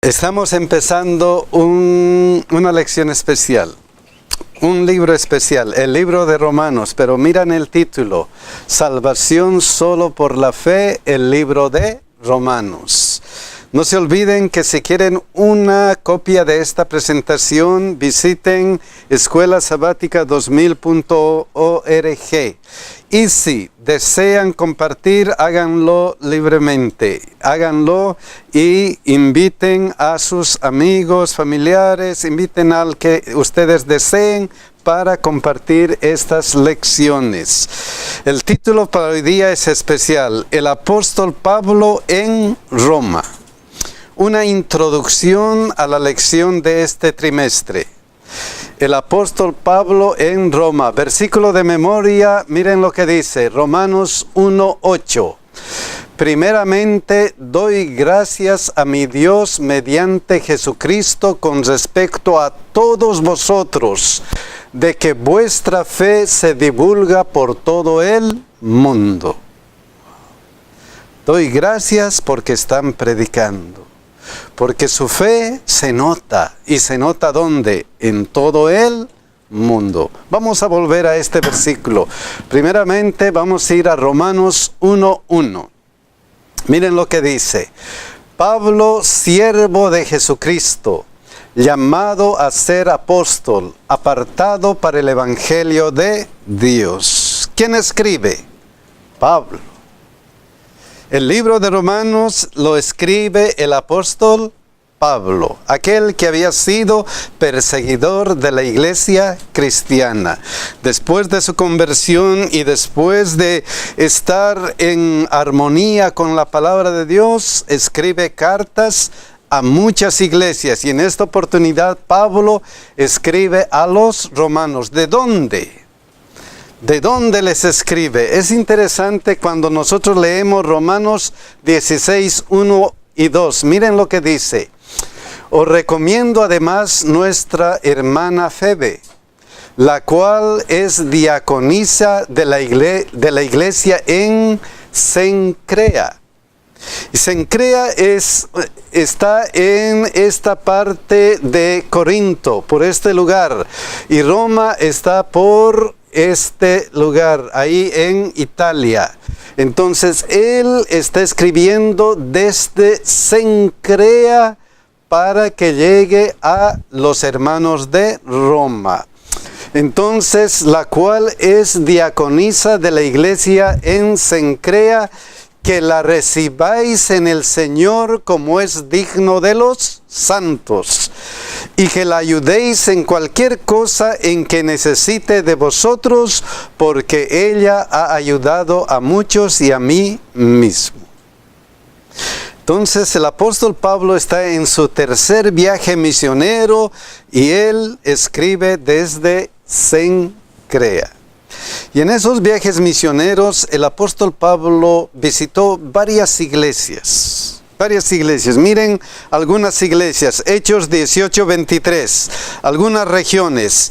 Estamos empezando una lección especial, un libro especial, el libro de Romanos, pero miran el título, Salvación solo por la fe, el libro de Romanos. No se olviden que si quieren una copia de esta presentación, visiten escuelasabática2000.org. Y si desean compartir, háganlo libremente. Háganlo y inviten a sus amigos, familiares, inviten al que ustedes deseen para compartir estas lecciones. El título para hoy día es especial, El apóstol Pablo en Roma. Una introducción a la lección de este trimestre. El apóstol Pablo en Roma. Versículo de memoria, miren lo que dice, Romanos 1:8. Primeramente doy gracias a mi Dios mediante Jesucristo con respecto a todos vosotros, de que vuestra fe se divulga por todo el mundo. Doy gracias porque están predicando. Porque su fe se nota. ¿Y se nota dónde? En todo el mundo. Vamos a volver a este versículo. Primeramente vamos a ir a Romanos 1:1. Miren lo que dice. Pablo, siervo de Jesucristo, llamado a ser apóstol, apartado para el evangelio de Dios. ¿Quién escribe? Pablo. El libro de Romanos lo escribe el apóstol Pablo, aquel que había sido perseguidor de la iglesia cristiana. Después de su conversión y después de estar en armonía con la palabra de Dios, escribe cartas a muchas iglesias. Y en esta oportunidad Pablo escribe a los romanos. ¿De dónde? ¿De dónde les escribe? Es interesante cuando nosotros leemos Romanos 16:1 y 2. Miren lo que dice. Os recomiendo además nuestra hermana Febe, la cual es diaconisa de la iglesia en Cencrea. Y Cencrea está en esta parte de Corinto, por este lugar. Y Roma está por este lugar, ahí en Italia. Entonces, él está escribiendo desde Cencrea para que llegue a los hermanos de Roma. Entonces, la cual es diaconisa de la iglesia en Cencrea, que la recibáis en el Señor como es digno de los santos, y que la ayudéis en cualquier cosa en que necesite de vosotros, porque ella ha ayudado a muchos y a mí mismo. Entonces el apóstol Pablo está en su tercer viaje misionero y él escribe desde Cencrea. Y en esos viajes misioneros el apóstol Pablo visitó varias iglesias. Miren algunas iglesias, Hechos 18:23, algunas regiones.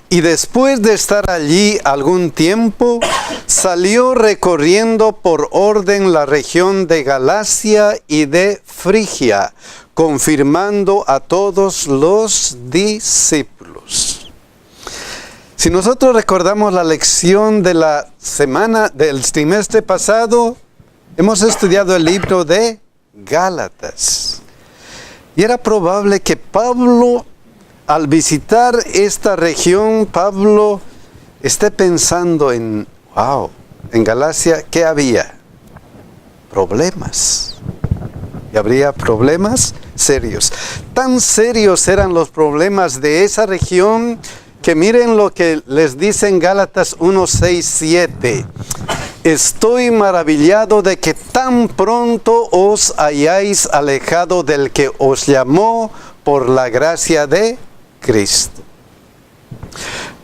Y después de estar allí algún tiempo, salió recorriendo por orden la región de Galacia y de Frigia, confirmando a todos los discípulos. Si nosotros recordamos la lección de la semana del trimestre pasado, hemos estudiado el libro de Gálatas. Y era probable que Pablo, al visitar esta región, Pablo esté pensando en Galacia, ¿qué había? Problemas. Y habría problemas serios. Tan serios eran los problemas de esa región que miren lo que les dice en Gálatas 1:6-7. Estoy maravillado de que tan pronto os hayáis alejado del que os llamó por la gracia de Cristo,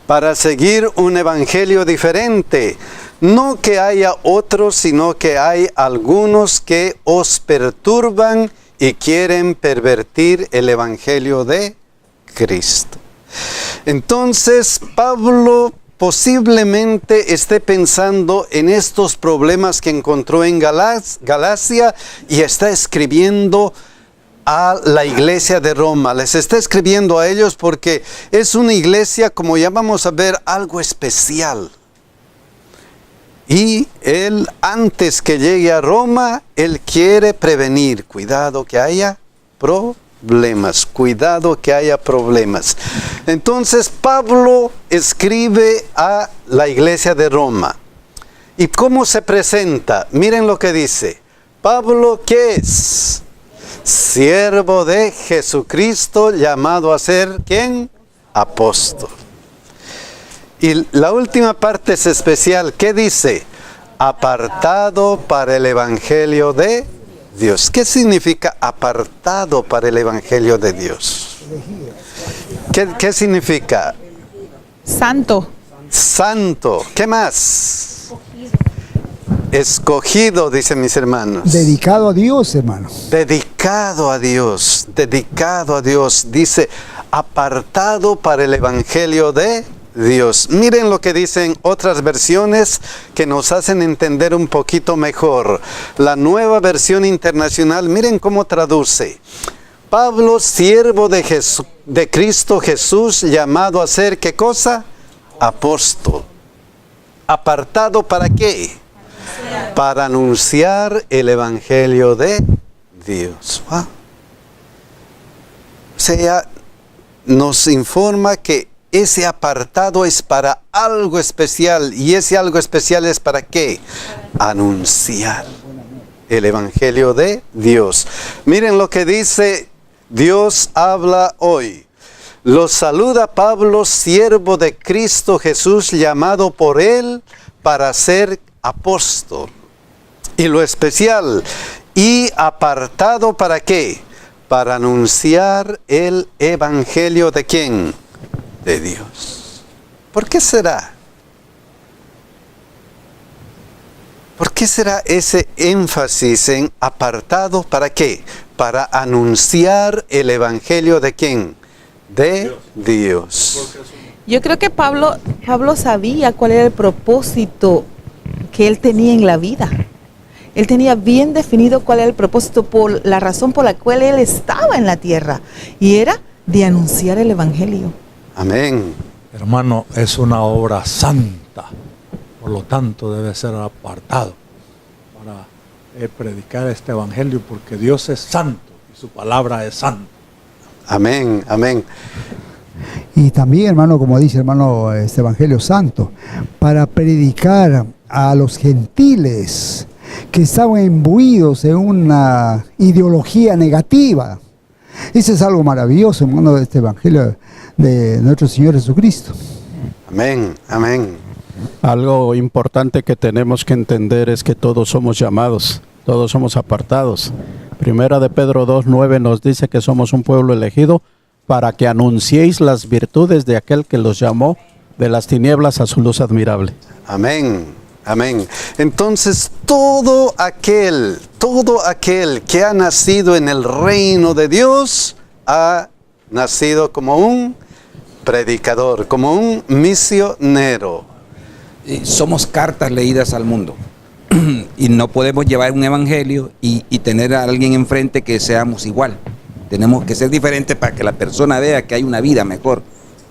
para seguir un evangelio diferente. No que haya otros, sino que hay algunos que os perturban y quieren pervertir el evangelio de Cristo. Entonces Pablo posiblemente esté pensando en estos problemas que encontró en Galacia y está escribiendo a la iglesia de Roma. Les está escribiendo a ellos porque es una iglesia, como ya vamos a ver, algo especial. Y él, antes que llegue a Roma, él quiere prevenir. Cuidado que haya problemas. Cuidado que haya problemas. Entonces Pablo escribe a la iglesia de Roma. ¿Y cómo se presenta? Miren lo que dice. Pablo, ¿qué es? Siervo de Jesucristo, llamado a ser, ¿quién? Apóstol. Y la última parte es especial. ¿Qué dice? Apartado para el Evangelio de Dios. ¿Qué significa apartado para el Evangelio de Dios? ¿Qué significa? Santo. Santo. ¿Qué más? Escogido, dicen mis hermanos. Dedicado a Dios, hermano. Dedicado a Dios. Dedicado a Dios. Dice, apartado para el Evangelio de Dios. Miren lo que dicen otras versiones que nos hacen entender un poquito mejor. La Nueva Versión Internacional, miren cómo traduce. Pablo, siervo de Cristo Jesús, llamado a ser, ¿qué cosa? Apóstol. ¿Apartado para qué? Para anunciar el Evangelio de Dios. ¿Ah? O sea, nos informa que ese apartado es para algo especial. ¿Y ese algo especial es para qué? Anunciar el Evangelio de Dios. Miren lo que dice Dios habla hoy. Los saluda Pablo, siervo de Cristo Jesús, llamado por él para ser apóstol. Y lo especial, y apartado ¿para qué? Para anunciar el Evangelio de ¿quién? De Dios. ¿Por qué será? ¿Por qué será ese énfasis en apartado para qué? Para anunciar el Evangelio de ¿quién? De Dios. Yo creo que Pablo sabía cuál era el propósito que él tenía en la vida. Él tenía bien definido cuál era el propósito, por la razón por la cual él estaba en la tierra, y era de anunciar el Evangelio. Amén. Hermano, es una obra santa, por lo tanto debe ser apartado para predicar este Evangelio, porque Dios es santo y su palabra es santa. Amén, amén. Y también, hermano, como dice hermano, este Evangelio Santo, para predicar a los gentiles que estaban imbuidos en una ideología negativa. Eso es algo maravilloso, hermano, de este Evangelio de nuestro Señor Jesucristo. Amén, amén. Algo importante que tenemos que entender es que todos somos llamados, todos somos apartados. Primera de Pedro 2:9 nos dice que somos un pueblo elegido para que anunciéis las virtudes de aquel que los llamó de las tinieblas a su luz admirable. Amén, amén. Entonces todo aquel que ha nacido en el reino de Dios ha nacido como un predicador, como un misionero. Somos cartas leídas al mundo y no podemos llevar un evangelio y tener a alguien enfrente que seamos igual. Tenemos que ser diferentes para que la persona vea que hay una vida mejor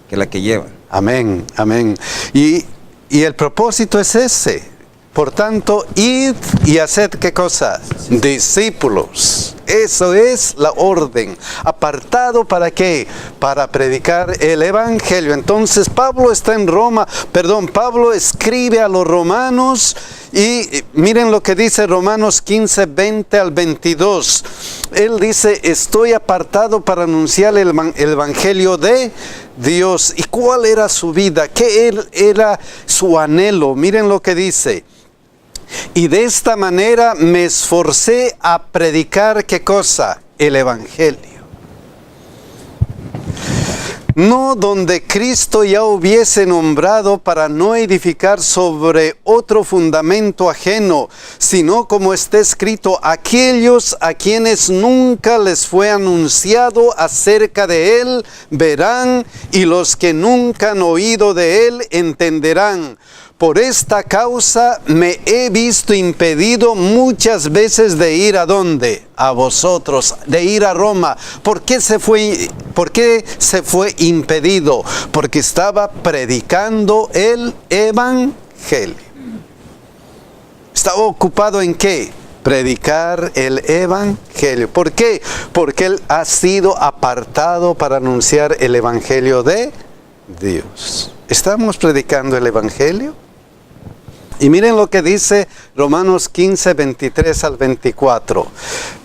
que la que lleva. Amén, amén. Y el propósito es ese. Por tanto, id y haced ¿qué cosa? Discípulos. Eso es la orden. ¿Apartado para qué? Para predicar el Evangelio. Entonces Pablo está en Roma, Pablo escribe a los romanos y miren lo que dice Romanos 15, 20 al 22. Él dice, estoy apartado para anunciar el Evangelio de Dios. ¿Y cuál era su vida? ¿Qué era su anhelo? Miren lo que dice. Y de esta manera me esforcé a predicar, ¿qué cosa? El Evangelio. No donde Cristo ya hubiese nombrado para no edificar sobre otro fundamento ajeno, sino como está escrito, aquellos a quienes nunca les fue anunciado acerca de él, verán, y los que nunca han oído de él, entenderán. por esta causa me he visto impedido muchas veces de ir ¿a dónde? A vosotros, de ir a Roma. ¿Por qué se fue impedido? Porque estaba predicando el evangelio. ¿Estaba ocupado en qué? Predicar el evangelio. ¿Por qué? Porque él ha sido apartado para anunciar el evangelio de Dios. ¿Estamos predicando el evangelio? Y miren lo que dice Romanos 15, 23 al 24.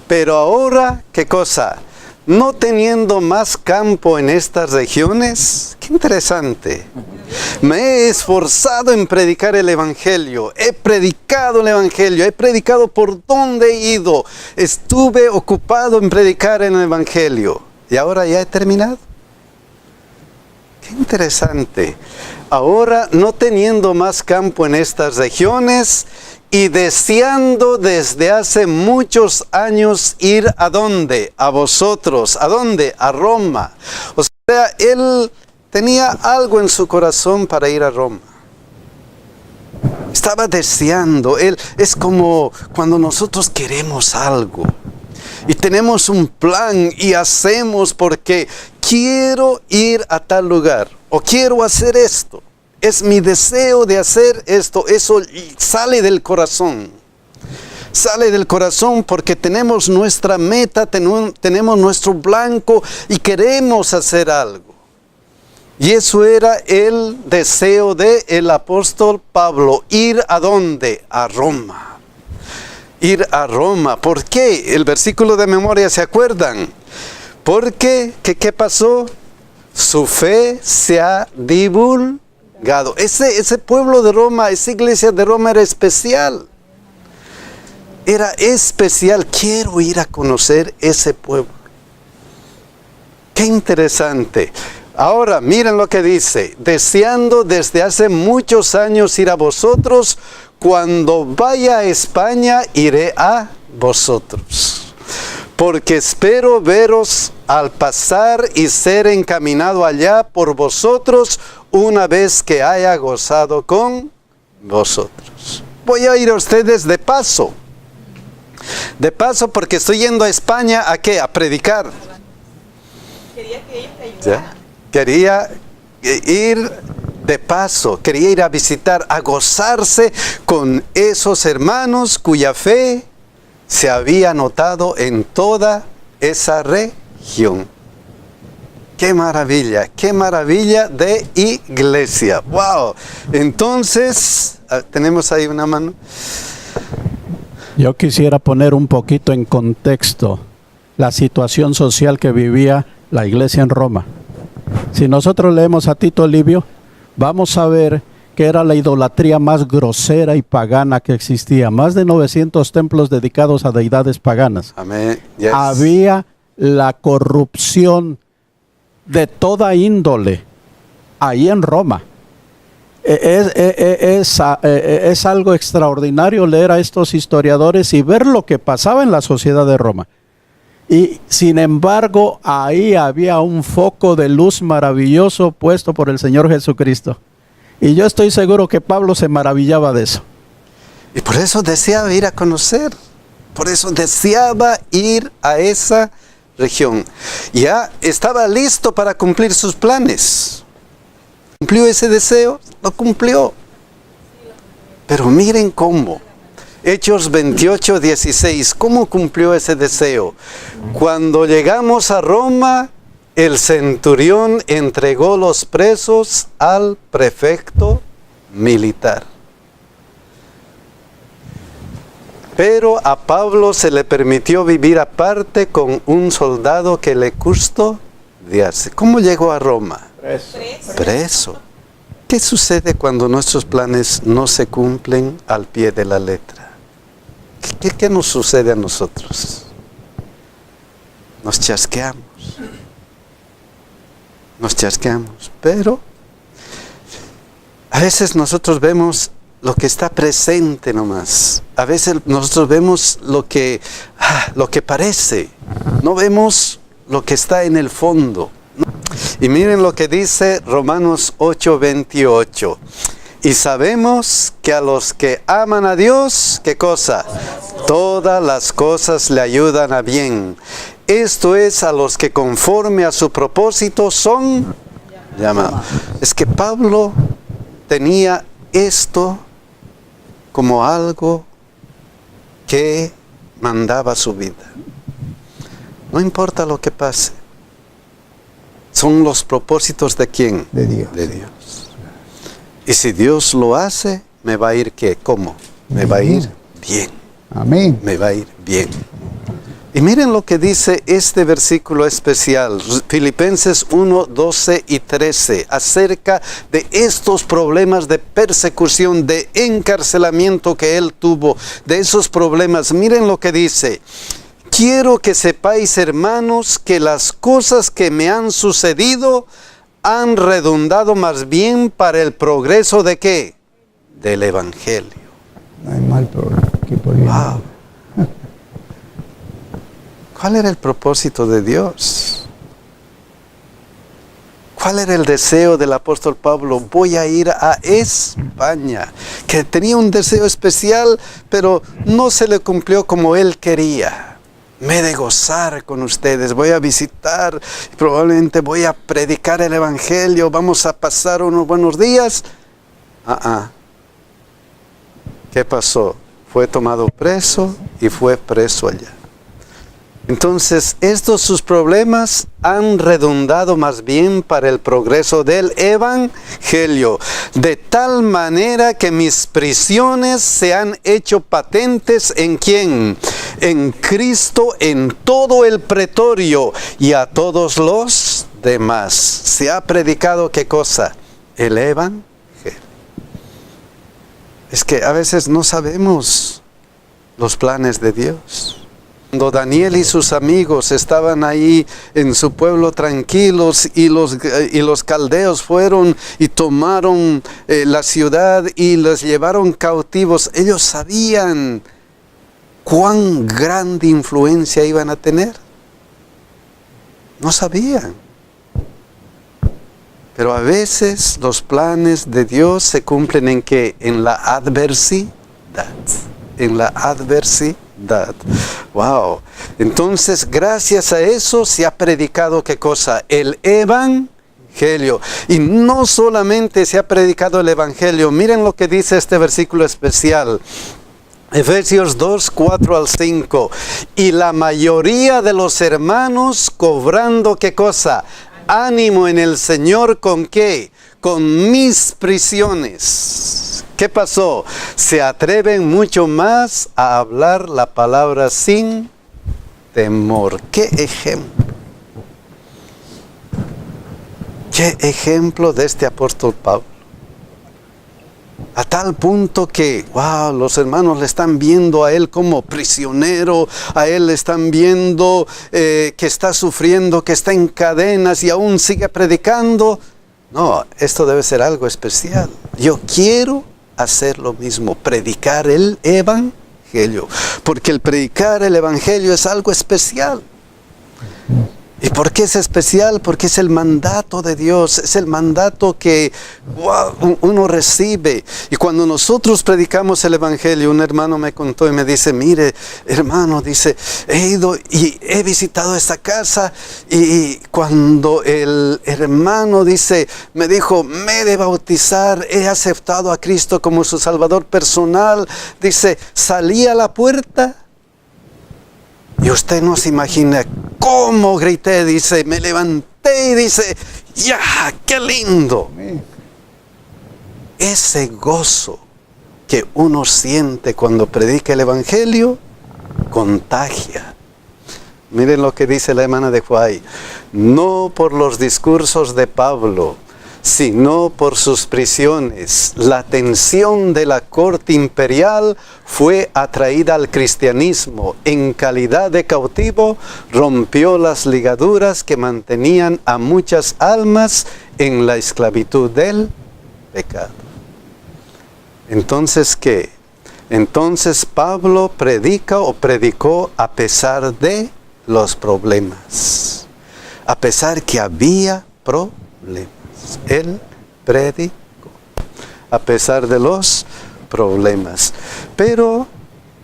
Pero ahora, ¿qué cosa? No teniendo más campo en estas regiones, qué interesante. Me he esforzado en predicar el evangelio. He predicado el evangelio. He predicado por donde he ido. Estuve ocupado en predicar el evangelio. Y ahora ya he terminado. Qué interesante. Ahora, no teniendo más campo en estas regiones y deseando desde hace muchos años ir ¿a dónde? A vosotros. ¿A dónde? A Roma. O sea, él tenía algo en su corazón para ir a Roma. Estaba deseando. Es como cuando nosotros queremos algo y tenemos un plan y hacemos porque quiero ir a tal lugar o quiero hacer esto. Es mi deseo de hacer esto. Eso sale del corazón. Sale del corazón porque tenemos nuestra meta, tenemos nuestro blanco y queremos hacer algo. Y eso era el deseo del apóstol Pablo. ¿Ir a dónde? A Roma. Ir a Roma. ¿Por qué? El versículo de memoria, ¿se acuerdan? Porque, ¿qué pasó? Su fe se ha divulgado. Ese pueblo de Roma, esa iglesia de Roma era especial. Era especial. Quiero ir a conocer ese pueblo. Qué interesante. Ahora, miren lo que dice. Deseando desde hace muchos años ir a vosotros, cuando vaya a España, iré a vosotros. Porque espero veros al pasar y ser encaminado allá por vosotros, una vez que haya gozado con vosotros. Voy a ir a ustedes de paso. De paso porque estoy yendo a España, ¿a qué? A predicar. Quería que ellos te ayudaran. ¿Ya? Quería ir de paso, quería ir a visitar, a gozarse con esos hermanos cuya fe se había notado en toda esa región. ¡Qué maravilla de iglesia! ¡Wow! Entonces, tenemos ahí una mano. Yo quisiera poner un poquito en contexto la situación social que vivía la iglesia en Roma. Si nosotros leemos a Tito Livio, vamos a ver que era la idolatría más grosera y pagana que existía. Más de 900 templos dedicados a deidades paganas. Amén. Yes. Había la corrupción de toda índole ahí en Roma. Es algo extraordinario leer a estos historiadores y ver lo que pasaba en la sociedad de Roma. Y sin embargo, ahí había un foco de luz maravilloso puesto por el Señor Jesucristo. Y yo estoy seguro que Pablo se maravillaba de eso. Y por eso deseaba ir a conocer. Por eso deseaba ir a esa región. Ya estaba listo para cumplir sus planes. ¿Cumplió ese deseo? Lo cumplió. Pero miren cómo. Hechos 28, 16. ¿Cómo cumplió ese deseo? Cuando llegamos a Roma, el centurión entregó los presos al prefecto militar. Pero a Pablo se le permitió vivir aparte con un soldado que le custodiase. ¿Cómo llegó a Roma? Preso. ¿Qué sucede cuando nuestros planes no se cumplen al pie de la letra? ¿Qué nos sucede a nosotros? Nos chasqueamos. Pero a veces nosotros vemos lo que está presente nomás. A veces nosotros vemos lo que parece. No vemos lo que está en el fondo. Y miren lo que dice Romanos 8:28. Y sabemos que a los que aman a Dios, ¿qué cosa? Todas las cosas le ayudan a bien. Esto es a los que conforme a su propósito son llamados. Es que Pablo tenía esto como algo que mandaba su vida. No importa lo que pase. Son los propósitos de ¿quién? De Dios. De Dios. Y si Dios lo hace, me va a ir ¿qué? ¿Cómo? Me va a ir bien. Amén. Me va a ir bien. Y miren lo que dice este versículo especial, Filipenses 1, 12 y 13, acerca de estos problemas de persecución, de encarcelamiento que él tuvo, de esos problemas. Miren lo que dice: quiero que sepáis, hermanos, que las cosas que me han sucedido han redundado más bien para el progreso de ¿qué? Del Evangelio. No hay mal que por bien. Wow. ¿Cuál era el propósito de Dios? ¿Cuál era el deseo del apóstol Pablo? Voy a ir a España, que tenía un deseo especial, pero no se le cumplió como él quería. Me he de gozar con ustedes, voy a visitar, probablemente voy a predicar el Evangelio, vamos a pasar unos buenos días. ¿Qué pasó? Fue tomado preso y fue preso allá. Entonces, estos sus problemas han redundado más bien para el progreso del Evangelio, de tal manera que mis prisiones se han hecho patentes ¿en quién? En Cristo, en todo el pretorio y a todos los demás. Se ha predicado ¿qué cosa? El Evangelio. Es que a veces no sabemos los planes de Dios. Cuando Daniel y sus amigos estaban ahí en su pueblo tranquilos y los caldeos fueron y tomaron la ciudad y los llevaron cautivos, ellos sabían cuán grande influencia iban a tener. No sabían. Pero a veces los planes de Dios se cumplen ¿en qué? En la adversidad. En la adversidad. Wow. Entonces, gracias a eso se ha predicado ¿qué cosa? El Evangelio. Y no solamente se ha predicado el Evangelio. Miren lo que dice este versículo especial. Efesios 2, 4 al 5. Y la mayoría de los hermanos cobrando ¿qué cosa? Ánimo en el Señor, ¿con qué? Con mis prisiones. ¿Qué pasó? Se atreven mucho más a hablar la palabra sin temor. ¿Qué ejemplo? ¿Qué ejemplo de este apóstol Pablo? A tal punto que, wow, los hermanos le están viendo a él como prisionero, a él le están viendo que está sufriendo, que está en cadenas y aún sigue predicando. No, esto debe ser algo especial. Yo quiero hacer lo mismo, predicar el Evangelio, porque el predicar el Evangelio es algo especial. ¿Y por qué es especial? Porque es el mandato de Dios, es el mandato que uno recibe. Y cuando nosotros predicamos el Evangelio, un hermano me contó y me dice: mire, hermano, dice, he ido y he visitado esta casa, y cuando el hermano dice, me dijo, me he de bautizar, he aceptado a Cristo como su Salvador personal, dice, salí a la puerta, y usted no se imagina cómo grité, dice, me levanté y dice, ¡ya! ¡Qué lindo! Ese gozo que uno siente cuando predica el Evangelio, contagia. Miren lo que dice la hermana de Huay. No por los discursos de Pablo, sino por sus prisiones, la atención de la corte imperial fue atraída al cristianismo. En calidad de cautivo, rompió las ligaduras que mantenían a muchas almas en la esclavitud del pecado. Entonces, ¿qué? Entonces Pablo predicó a pesar de los problemas, a pesar que había problemas. Él predicó. a pesar de los problemas. Pero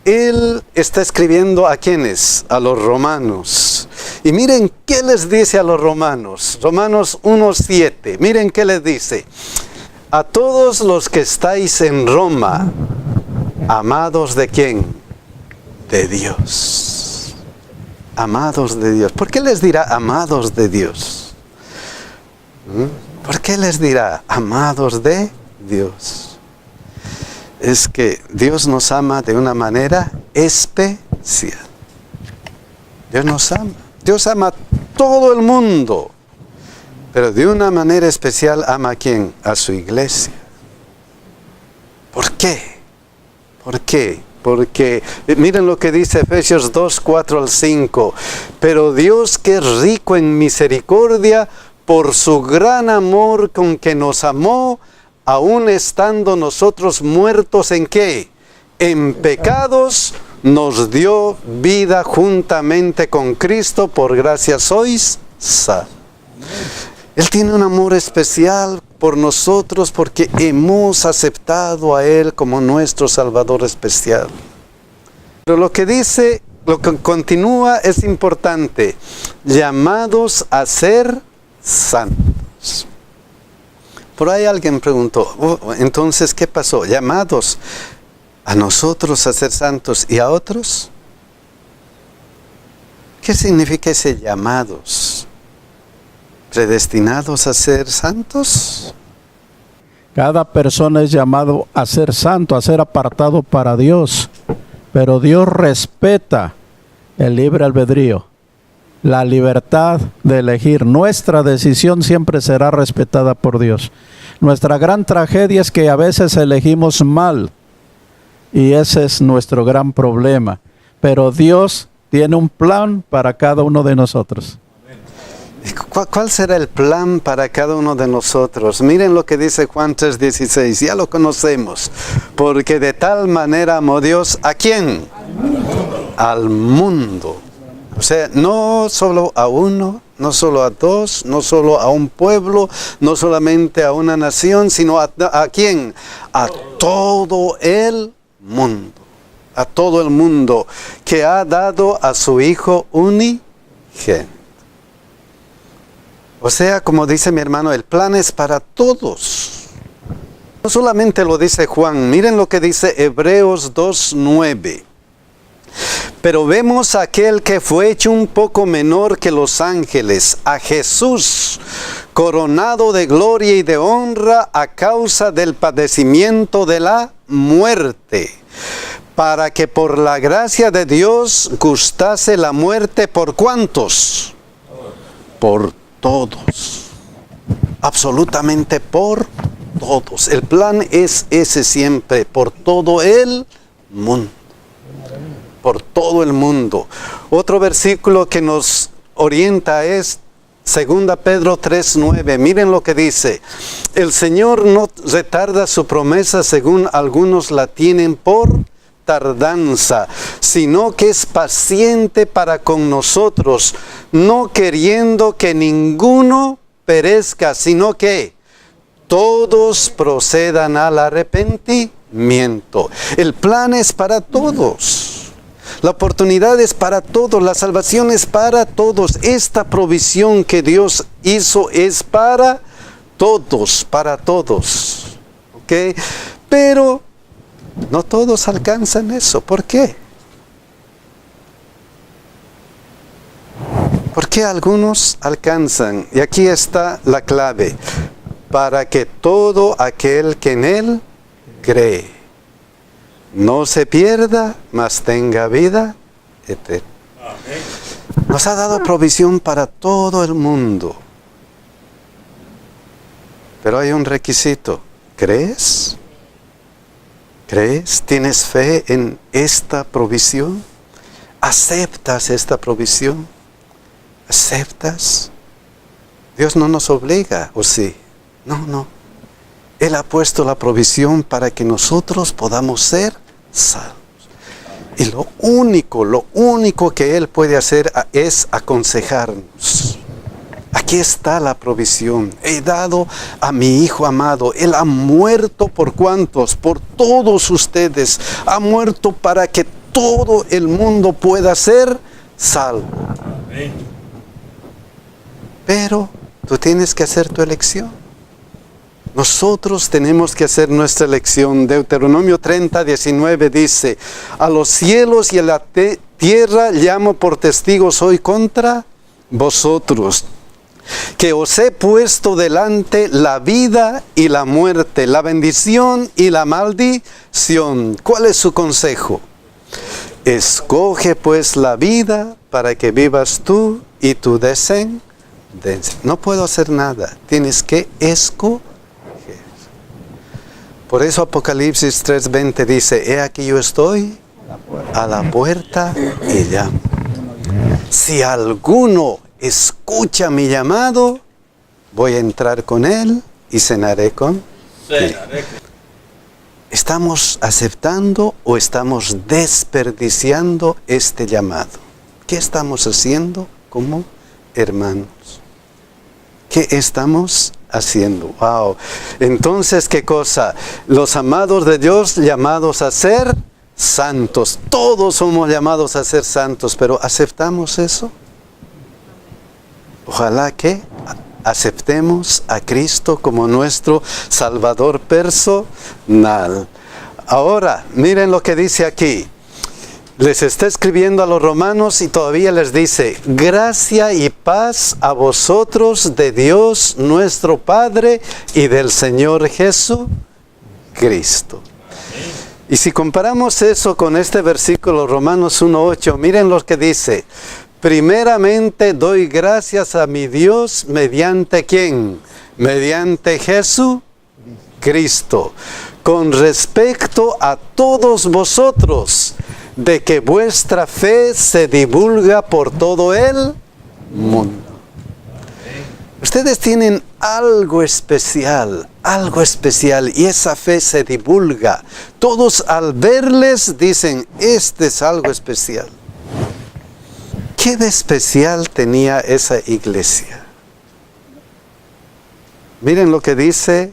él está escribiendo ¿a quiénes? A los romanos. Y miren qué les dice a los romanos. Romanos 1:7. Miren qué les dice. A todos los que estáis en Roma, amados de ¿quién? De Dios. Amados de Dios. ¿Por qué les dirá amados de Dios? ¿Por qué les dirá amados de Dios? Es que Dios nos ama de una manera especial. Dios nos ama. Dios ama a todo el mundo. Pero de una manera especial ama ¿a quién? A su iglesia. ¿Por qué? ¿Por qué? Porque miren lo que dice Efesios 2:4-5. Pero Dios, que es rico en misericordia, por su gran amor con que nos amó, aun estando nosotros muertos ¿en qué? En pecados, nos dio vida juntamente con Cristo, por gracia sois salvos. Él tiene un amor especial por nosotros porque hemos aceptado a Él como nuestro Salvador especial. Pero lo que dice, lo que continúa es importante. Llamados a ser santos. Por ahí alguien preguntó, entonces, ¿qué pasó? ¿Llamados a nosotros a ser santos y a otros? ¿Qué significa ese llamados? ¿Predestinados a ser santos? Cada persona es llamado a ser santo, a ser apartado para Dios. Pero Dios respeta el libre albedrío, la libertad de elegir. Nuestra decisión siempre será respetada por Dios. Nuestra gran tragedia es que a veces elegimos mal. Y ese es nuestro gran problema. Pero Dios tiene un plan para cada uno de nosotros. ¿Cuál será el plan para cada uno de nosotros? Miren lo que dice Juan 3:16, ya lo conocemos. Porque de tal manera amó Dios, ¿a quién? Al mundo. O sea, no solo a uno, no solo a dos, no solo a un pueblo, no solamente a una nación, sino ¿a quién? A todo el mundo. A todo el mundo, que ha dado a su Hijo unigénito. O sea, como dice mi hermano, el plan es para todos. No solamente lo dice Juan, miren lo que dice Hebreos 2:9. Pero vemos a aquel que fue hecho un poco menor que los ángeles, a Jesús, coronado de gloria y de honra a causa del padecimiento de la muerte, para que por la gracia de Dios gustase la muerte ¿por cuántos? Por todos, absolutamente por todos. El plan es ese siempre, por todo el mundo, por todo el mundo. Otro versículo que nos orienta es 2 Pedro 3:9. Miren lo que dice: el Señor no retarda su promesa según algunos la tienen por tardanza, sino que es paciente para con nosotros, no queriendo que ninguno perezca, sino que todos procedan al arrepentimiento. El plan es para todos, la oportunidad es para todos, la salvación es para todos. Esta provisión que Dios hizo es para todos, ¿ok? Pero no todos alcanzan eso. ¿Por qué? ¿Por qué algunos alcanzan? Y aquí está la clave. Para que todo aquel que en Él cree no se pierda, mas tenga vida eterna. Nos ha dado provisión para todo el mundo. Pero hay un requisito. ¿Crees? ¿Crees? ¿Tienes fe en esta provisión? ¿Aceptas esta provisión? ¿Aceptas? Dios no nos obliga, ¿o sí? No. Él ha puesto la provisión para que nosotros podamos ser salvos. Y lo único que Él puede hacer es aconsejarnos. Aquí aquí está la provisión. He dado a mi Hijo amado. Él ha muerto por ¿cuántos? Por todos ustedes. Ha muerto para que todo el mundo pueda ser salvo. Pero tú tienes que hacer tu elección. Nosotros tenemos que hacer nuestra elección. Deuteronomio 30:19 dice: a los cielos y a la tierra llamo por testigos hoy contra vosotros, que os he puesto delante la vida y la muerte, la bendición y la maldición. ¿Cuál es su consejo? Escoge pues la vida para que vivas tú y tu descendencia. No puedo hacer nada, tienes que escoger. Por eso Apocalipsis 3:20 dice: he aquí yo estoy a la puerta y llamo. Si alguno escucha mi llamado, voy a entrar con él y cenaré con él. ¿Estamos aceptando o estamos desperdiciando este llamado? ¿Qué estamos haciendo como hermanos? ¿Qué estamos haciendo? Wow. Entonces, ¿qué cosa? Los amados de Dios llamados a ser santos. Todos somos llamados a ser santos, pero ¿aceptamos eso? Ojalá que aceptemos a Cristo como nuestro Salvador personal. Ahora, miren lo que dice aquí. Les está escribiendo a los romanos y todavía les dice: gracia y paz a vosotros de Dios nuestro Padre y del Señor Jesucristo. Y si comparamos eso con este versículo, Romanos 1:8, miren lo que dice: primeramente doy gracias a mi Dios mediante ¿quién? Mediante Jesucristo, con respecto a todos vosotros, de que vuestra fe se divulga por todo el mundo. Ustedes tienen algo especial, y esa fe se divulga. Todos al verles dicen: este es algo especial. ¿Qué de especial tenía esa iglesia? Miren lo que dice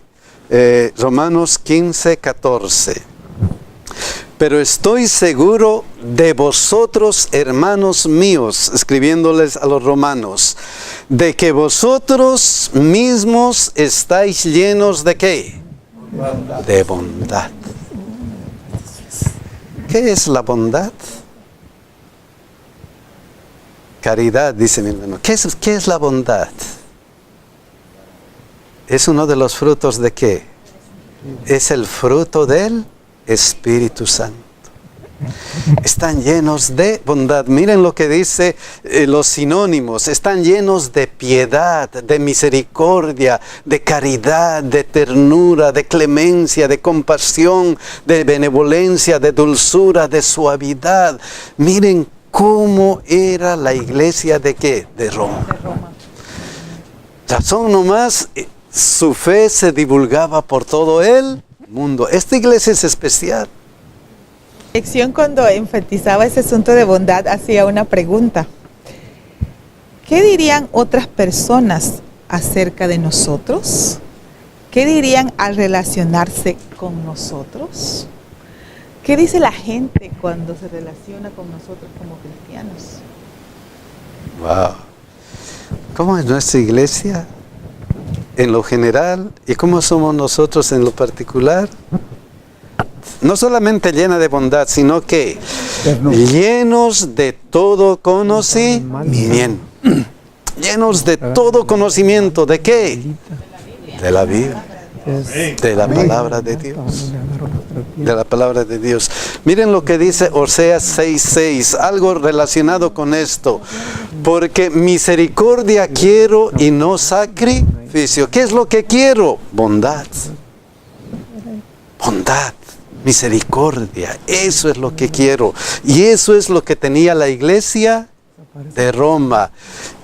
Romanos 15:14. Pero estoy seguro de vosotros, hermanos míos, escribiéndoles a los romanos, de que vosotros mismos estáis llenos de ¿qué? De bondad. ¿Qué es la bondad? Caridad, dice mi hermano. ¿Qué es la bondad? Es uno de los frutos de ¿qué? Es el fruto del Espíritu Santo. Están llenos de bondad. Miren lo que dice los sinónimos. Están llenos de piedad, de misericordia, de caridad, de ternura, de clemencia, de compasión, de benevolencia, de dulzura, de suavidad. Miren cómo era la iglesia de ¿qué? De Roma. Razón nomás, su fe se divulgaba por todo el mundo. Esta iglesia es especial. La lección, cuando enfatizaba ese asunto de bondad, hacía una pregunta: ¿qué dirían otras personas acerca de nosotros? ¿Qué dirían al relacionarse con nosotros? ¿Qué dice la gente cuando se relaciona con nosotros como cristianos? Wow. ¿Cómo es nuestra iglesia en lo general y cómo somos nosotros en lo particular? No solamente llena de bondad, sino que llenos de todo conocimiento. Llenos de todo conocimiento. ¿De qué? De la vida. De la palabra de Dios. De la palabra de Dios. Miren lo que dice Oseas 6:6, algo relacionado con esto. Porque misericordia quiero y no sacrificio. ¿Qué es lo que quiero? Bondad. Bondad, misericordia. Eso es lo que quiero. Y eso es lo que tenía la iglesia de Roma.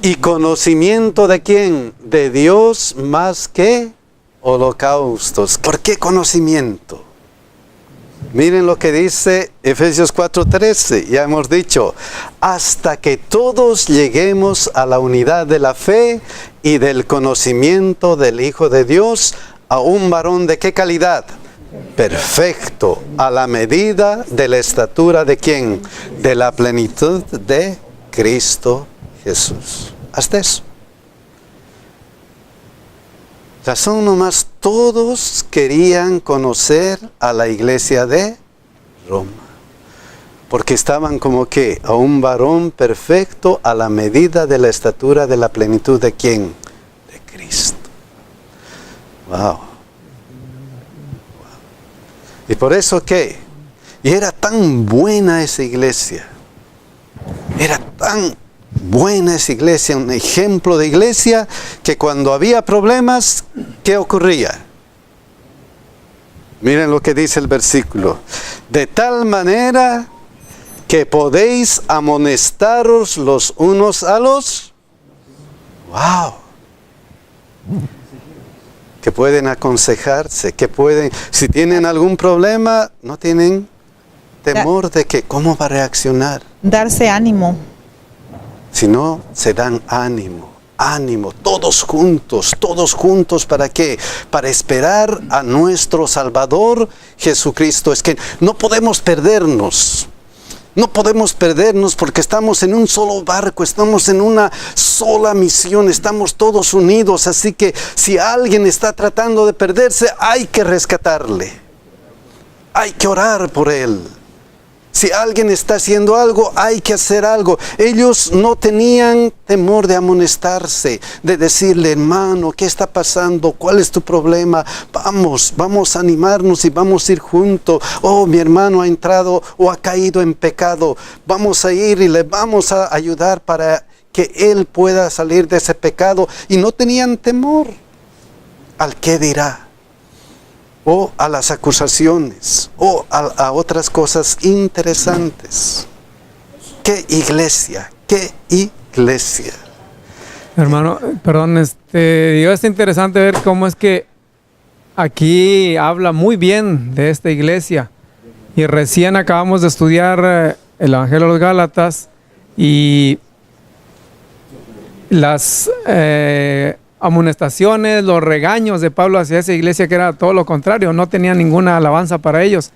¿Y conocimiento de quién? De Dios más que holocaustos. ¿Por qué conocimiento? Miren lo que dice Efesios 4:13, ya hemos dicho, hasta que todos lleguemos a la unidad de la fe y del conocimiento del Hijo de Dios, a un varón ¿de qué calidad? Perfecto, a la medida de la estatura ¿de quién? De la plenitud de Cristo Jesús. Hasta eso. Razón nomás, todos querían conocer a la iglesia de Roma. Porque estaban como que a un varón perfecto a la medida de la estatura de la plenitud ¿de quién? De Cristo. Wow. Y por eso que, y era tan buena esa iglesia, era tan buena esa iglesia, un ejemplo de iglesia, que cuando había problemas, ¿qué ocurría? Miren lo que dice el versículo. De tal manera que podéis amonestaros los unos a los. ¡Wow! Que pueden aconsejarse, que pueden, si tienen algún problema, no tienen temor de que cómo va a reaccionar. Darse ánimo. Si no, se dan ánimo, todos juntos, ¿para qué? Para esperar a nuestro Salvador Jesucristo. Es que no podemos perdernos porque estamos en un solo barco, estamos en una sola misión, estamos todos unidos, así que si alguien está tratando de perderse, hay que rescatarle, hay que orar por él. Si alguien está haciendo algo, hay que hacer algo. Ellos no tenían temor de amonestarse, de decirle, hermano, ¿qué está pasando? ¿Cuál es tu problema? Vamos a animarnos y vamos a ir juntos. Oh, mi hermano ha entrado o ha caído en pecado. Vamos a ir y le vamos a ayudar para que él pueda salir de ese pecado. Y no tenían temor al qué dirá, o a las acusaciones, o a otras cosas interesantes. ¡Qué iglesia! ¡Qué iglesia! Hermano, perdón, es interesante ver cómo es que aquí habla muy bien de esta iglesia. Y recién acabamos de estudiar el Evangelio de los Gálatas y las amonestaciones, los regaños de Pablo hacia esa iglesia, que era todo lo contrario, no tenía ninguna alabanza para ellos.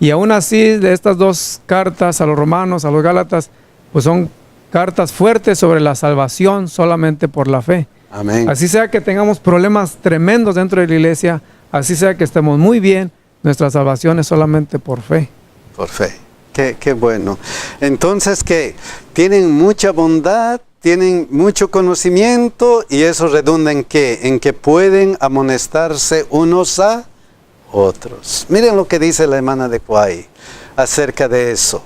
Y aún así, de estas dos cartas a los romanos, a los gálatas, pues son cartas fuertes sobre la salvación solamente por la fe. Amén. Así sea que tengamos problemas tremendos dentro de la iglesia, así sea que estemos muy bien, nuestra salvación es solamente por fe. Por fe. Qué bueno. Entonces, que tienen mucha bondad, tienen mucho conocimiento, y eso redunda en qué? En que pueden amonestarse unos a otros. Miren lo que dice la hermana de Kuai acerca de eso.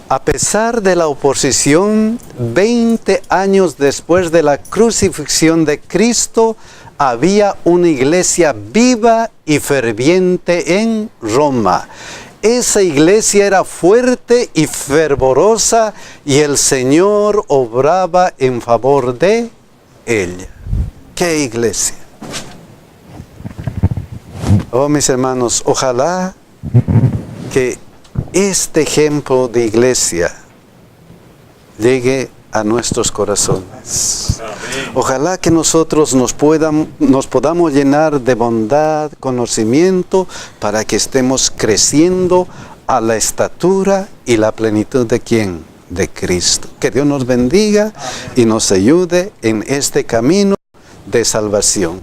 A pesar de la oposición, 20 años después de la crucifixión de Cristo, había una iglesia viva y ferviente en Roma. Esa iglesia era fuerte y fervorosa, y el Señor obraba en favor de ella. ¡Qué iglesia! Oh, mis hermanos, ojalá que este ejemplo de iglesia llegue a nuestros corazones. Ojalá que nosotros nos podamos llenar de bondad, conocimiento, para que estemos creciendo a la estatura y la plenitud de ¿quién? De Cristo. Que Dios nos bendiga y nos ayude en este camino de salvación.